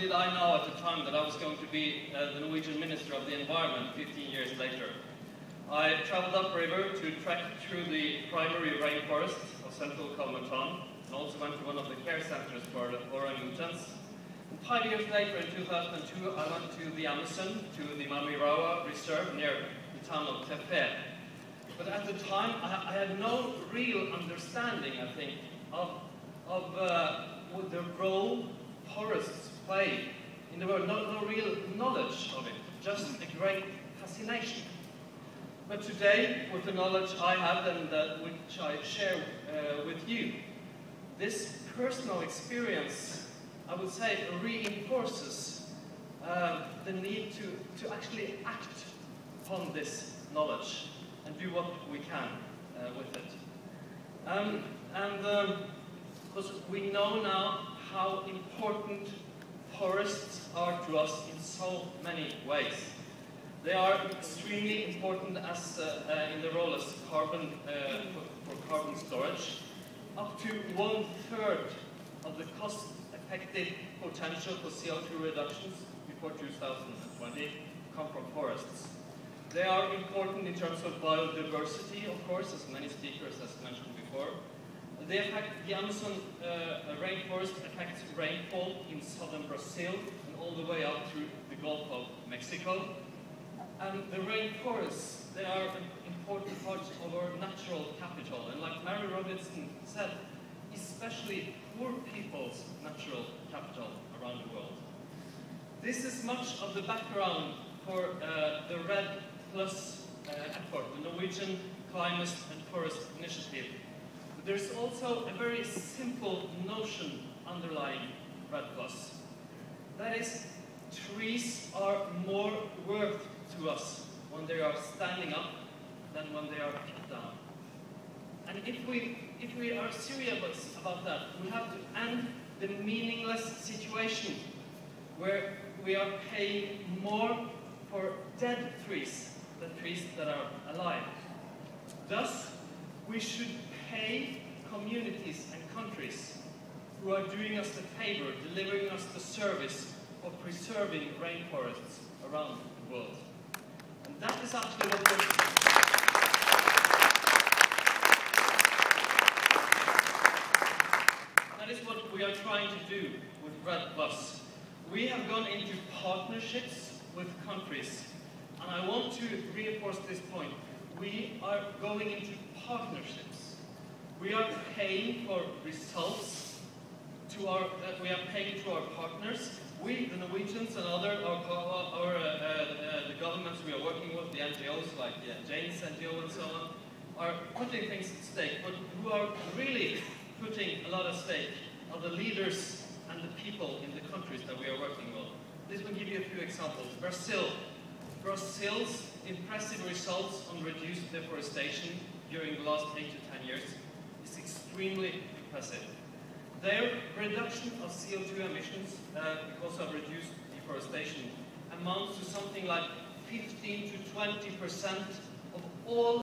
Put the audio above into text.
did I know at the time that I was going to be the Norwegian Minister of the Environment 15 years later? I traveled upriver to trek through the primary rainforest of central Kalimantan, and also went to one of the care centers for the orangutans. 5 years later, in 2002, I went to the Amazon, to the Mamirawa Reserve near the town of Tefe. But at the time, I had no real understanding, I think, of what the role forests play in the world. No real knowledge of it, just a great fascination. But today, with the knowledge I have and which I share with you, this personal experience, I would say, reinforces the need to actually act upon this knowledge and do what we can with it. Because we know now how important forests are to us in so many ways. They are extremely important as in the role as carbon for carbon storage. Up to 1/3 of the cost-effective potential for CO2 reductions before 2020 come from forests. They are important in terms of biodiversity, of course, as many speakers has mentioned before. They affect the Amazon rainforest affects rainfall in southern Brazil and all the way up through the Gulf of Mexico. And the rainforests, they are an important part of our natural capital. And like Mary Robinson said, especially poor people's natural capital around the world. This is much of the background for the REDD+ effort, the Norwegian Climate and Forest Initiative. But there's also a very simple notion underlying REDD+. That is, trees are more worth to us when they are standing up than when they are cut down. And if we are serious about that, we have to end the meaningless situation where we are paying more for dead trees than trees that are alive. Thus, we should pay communities and countries who are doing us the favor, delivering us the service of preserving rainforests around the world. And that is actually what we are trying to do with REDD+. We have gone into partnerships with countries, and I want to reinforce this point. We are going into partnerships. We are paying for results to our partners. We, the Norwegians and other the governments we are working with, the NGOs like Jane's NGO and so on, are putting things at stake. But who are really putting a lot at stake are the leaders and the people in the countries that we are working with. This will give you a few examples. Brazil's impressive results on reduced deforestation during the last 8 to 10 years is extremely impressive. Their reduction of CO2 emissions because of reduced deforestation amounts to something like 15 to 20% of all